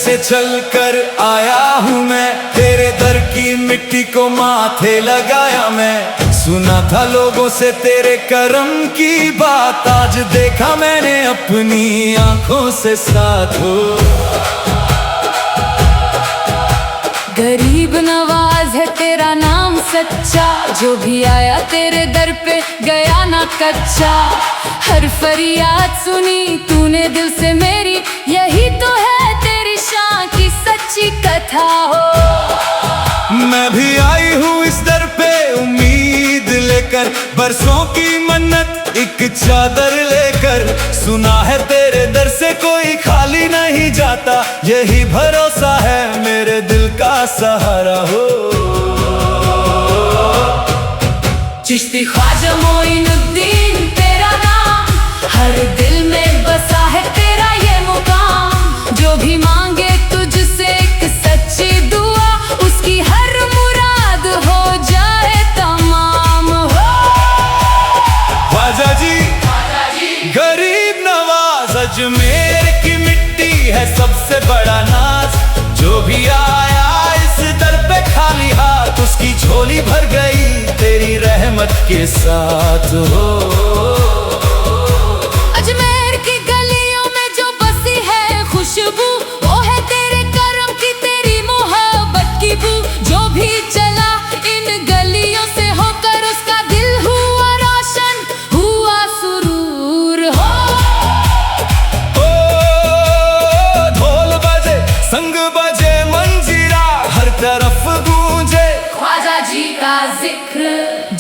से चलकर आया हूँ मैं, तेरे दर की मिट्टी को माथे लगाया मैं। सुना था लोगों से तेरे करम की बात, आज देखा मैंने अपनी आंखों से साथ हो। गरीब नवाज है तेरा नाम सच्चा, जो भी आया तेरे दर पे गया ना कच्चा। हर फरियाद सुनी तूने दिल से मेरी, यही तो है तेरी शान की सच्ची कथा हो। मैं भी आई हूँ इस दर पे उम्मीद लेकर, बरसों की मन्नत एक चादर लेकर। सुना है तेरे दर से कोई खाली नहीं जाता, यही भरोसा है मेरे दिल का सहारा हो। चिश्ती ख्वाजा मोइनुद्दीन तेरा नाम, हर दिल में बसा है तेरा ये मुकाम। जो भी मांगे तुझसे एक सच्ची दुआ, उसकी हर मुराद हो जाए तमाम हो। ख्वाजा जी गरीब नवाज, अजमेर की मिट्टी है सबसे बड़ा नाज। जो भी आया इस दर पे खाली हाथ, उसकी झोली भर गई तेरी रहमत के साथ हो। अजमेर की गलियों में जो बसी है खुशबू, वो है तेरे करम की तेरी मोहब्बत की बू। जो भी चला इन गलियों से होकर, उसका दिल हुआ रोशन, हुआ सुरूर हो। ओ ढोल बजे संग बजे मंजीरा, हर तरफ गूंजे ख्वाजा जी का जिक्र।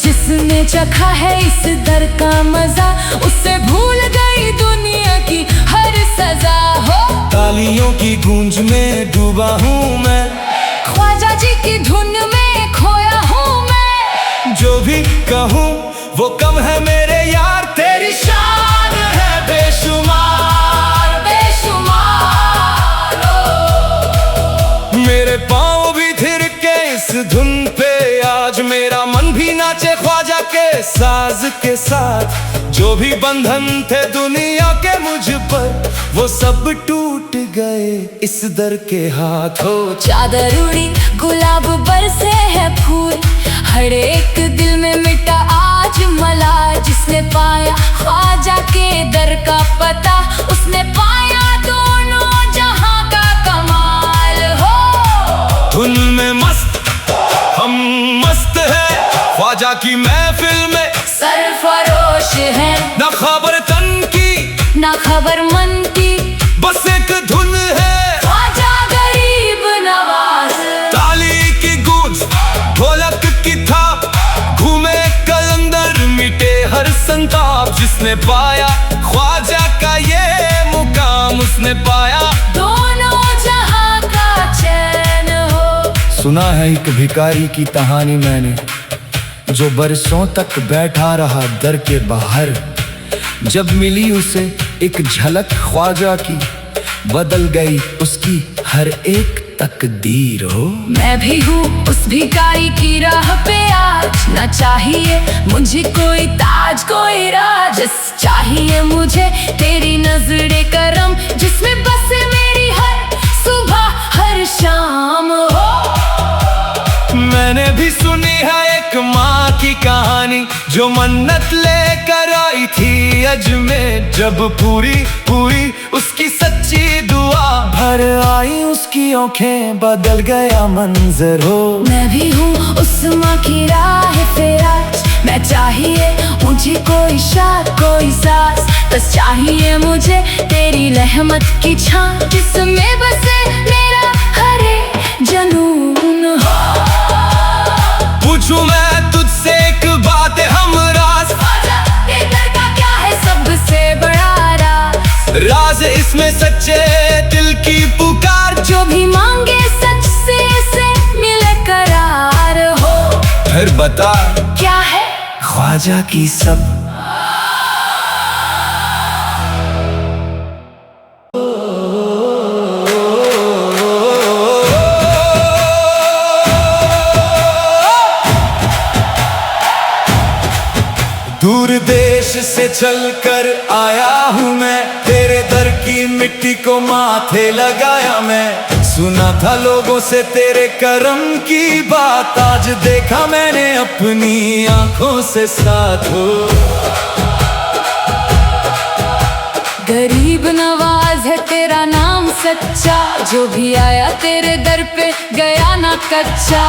जिसने चखा है इस दर का मजा, उससे भूल गई दुनिया की हर सजा हो। तालियों की गूंज में डूबा हूँ मैं, ख्वाजा जी की धुन में खोया हूँ मैं। जो भी कहूँ वो कम है मेरे यार, तेरी शान है बेशुमार बेशुमार ओ। मेरे पाँव भी थिरके इस धुन पे, आज मेरा मन भी नाचे ख्वाजा के साज के साथ। जो भी बंधन थे दुनिया के मुझ पर, वो सब टूट गए इस दर के हाथों। चादर उड़ी गुलाब बरसे है फूल, हर एक दिल में मिटा आज मलाल। जिसने पाया ख्वाजा के दर का पता, उसने पाया दोनों जहां का कमाल हो। धुन में मस्त हम मस्त है, ख्वाजा की महफिल में सरफरोश है। ना खबर तन की ना खबर मन की, बस एक धुन है ख्वाजा गरीब नवाज। ताली की गूंज ढोलक की थाप, घूमे कलंदर मिटे हर संताप। जिसने पाया ख्वाजा का ये मुकाम, उसने पाया दोनों जहां का चैन हो। सुना है एक भिखारी की कहानी मैंने, जो बरसों तक बैठा रहा दर के बाहर। जब मिली उसे एक झलक ख्वाजा की, बदल गई उसकी हर एक तकदीर हो। मैं भी हूँ उस भिखारी की राह पे आज, ना चाहिए मुझे कोई ताज कोई राज। चाहिए मुझे तेरी नजरे करम, जिसमें बसे मेरी हर सुबह हर शाम हो। मैंने भी सुनी है एक माँ की कहानी, जो मन्नत लेकर आई थी अजमेर। जब पूरी हुई उसकी सच्ची दुआ, भर आई उसकी आंखें, बदल गया मंजर हो। मैं भी हूँ उस माँ की राह पे आज, मैं चाहिए मुझे कोई शाद कोई सास। बस चाहिए मुझे तेरी रहमत की छां, जिसमें बसे मेरा हर एक जनून हो। पूछूं मैं तुझसे एक बात हमराज, ख्वाजा के दर का क्या है सबसे बड़ा राज? राज इसमें सच्चे दिल की पुकार, जो भी मांगे सच से मिले करार हो। फिर बता क्या है ख्वाजा की सब दूर देश से चलकर आया हूँ मैं, तेरे दर की मिट्टी को माथे लगाया मैं। सुना था लोगों से तेरे करम की बात, आज देखा मैंने अपनी आंखों से साथ हो। गरीब नवाज है तेरा नाम सच्चा, जो भी आया तेरे दर पे गया ना कच्चा।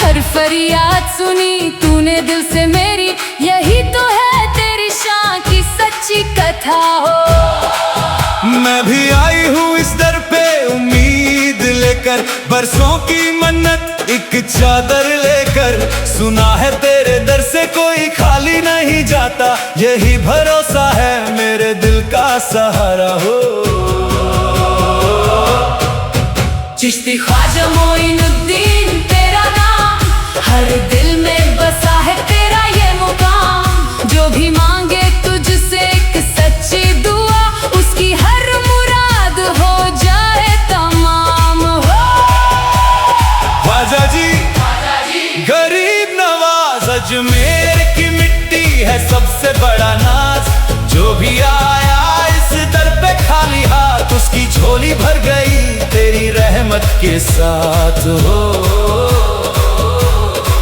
हर फरियाद सुनी तूने दिल से मेरी, यही तो है तेरी शान की सच्ची कथा हो। मैं भी आई हूँ इस दर पे उम्मीद लेकर, बरसों की मन्नत एक चादर लेकर। सुना है तेरे दर से कोई खाली नहीं जाता, यही भरोसा है मेरे दिल का सहारा हो। चिश्ती ख्वाजा मोइनुद्दीन तेरा नाम, हर दिल में बसा है तेरा ये मुकाम। जो भी मांगे तुझसे एक सच्ची दुआ, उसकी हर मुराद हो जाए तमाम हो। ख्वाजा जी गरीब नवाज, अजमेर की मिट्टी है सबसे बड़ा नाज। जो भी आया इस दर पे खाली हाथ, उसकी झोली भर गई तेरी रहमत के साथ हो।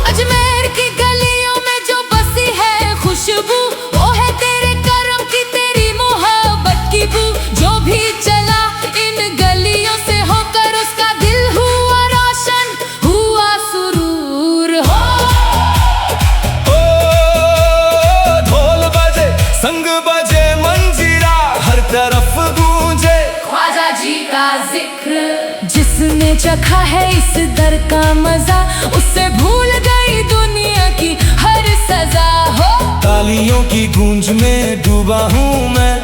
अजमेर की गलियों में जो बसी है खुशबू, वो है तेरे करम की तेरी मोहब्बत की बू। जो भी चला इन गलियों से होकर, उसका दिल हुआ रोशन, हुआ सुरूर हो। ओ ढोल बजे संग बजे मंजीरा, हर तरफ गूंजे ख्वाजा जी का जिक्र। जिसने चखा है इस दर का मजा, उससे भूल गई दुनिया की हर सजा हो। तालियों की गूंज में डूबा हूँ मैं,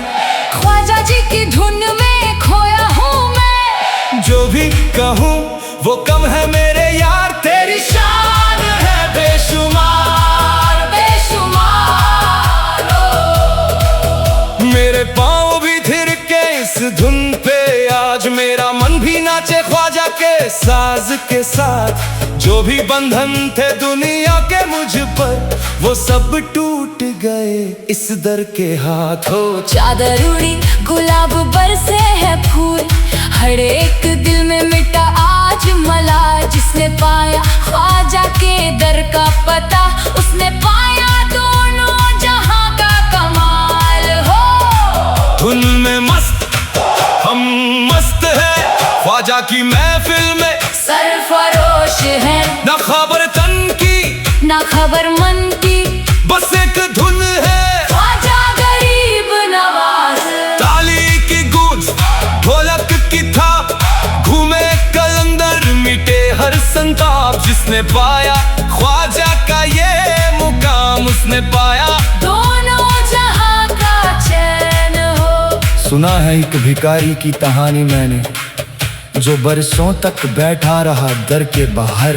ख्वाजा जी की धुन में खोया हूँ मैं। जो भी कहूँ वो कम है मेरे यार, तेरी शान है बेशुमार बेशुमार ओ। मेरे पाँव भी थिरके इस धुन पे, आज मेरा मन भी नाचे ख्वाजा के साज के साथ। जो भी बंधन थे दुनिया के मुझ पर, वो सब टूट गए इस दर के हाथों। चादर उड़ी गुलाब बरसे है फूल, हर एक दिल में मिटा आज मला। जिसने पाया ख्वाजा के दर का पता, उसने पाया दोनों जहां का कमाल हो। धुन में मस्त हम मस्त है, ख्वाजा की महफिल में सरफरोश है। ना खबर तन की ना खबर मन की, बस एक धुन है ख्वाजा गरीब नवाज। ताली की गूंज ढोलक की थाप, घूमे कलंदर मिटे हर संताप। जिसने पाया ख्वाजा का ये मुकाम, उसने पाया दोनों जहां का चैन हो। सुना है एक भिखारी की कहानी मैंने, जो बरसों तक बैठा रहा दर के बाहर।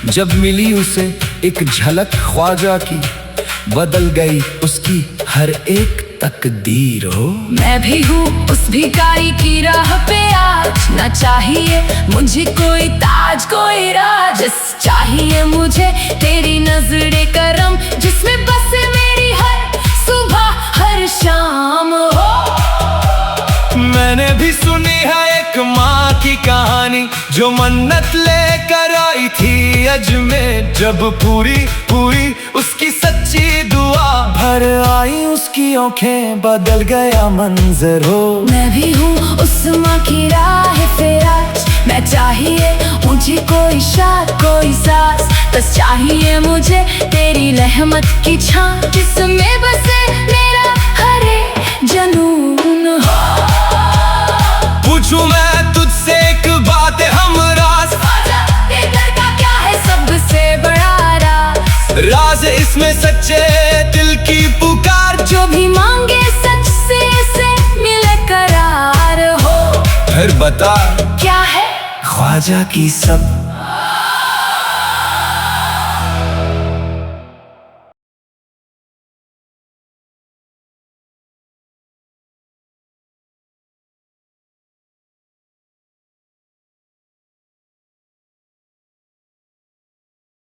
जब मिली उसे एक झलक ख्वाजा की, बदल गई उसकी हर एक तकदीर हो। मैं भी हूँ उस भिखारी की राह पे आज, ना चाहिए मुझे कोई ताज कोई राज। चाहिए मुझे तेरी नजरे करम, जिसमें बसे मेरी हर सुबह हर शाम हो। मैंने भी सुनी है एक माँ की कहानी, जो मन्नत लेकर आई थी अजमेर। जब पूरी पूरी उसकी सच्ची दुआ, भर आई उसकी आंखें, बदल गया मंजर हो। मैं भी हूँ उस माँ की राह पे आज, मैं चाहिए मुझे कोई शाद कोई सास। बस चाहिए मुझे तेरी रहमत की छां, जिसमें बसे मेरा हर एक जनून हो। पूछूं मैं तुझसे एक बात हमराज, ये दर का क्या है सबसे बड़ा राज इसमें सच्चे दिल की पुकार। जो भी मांगे सच से मिले करार हो। फिर बता क्या है ख्वाजा की सब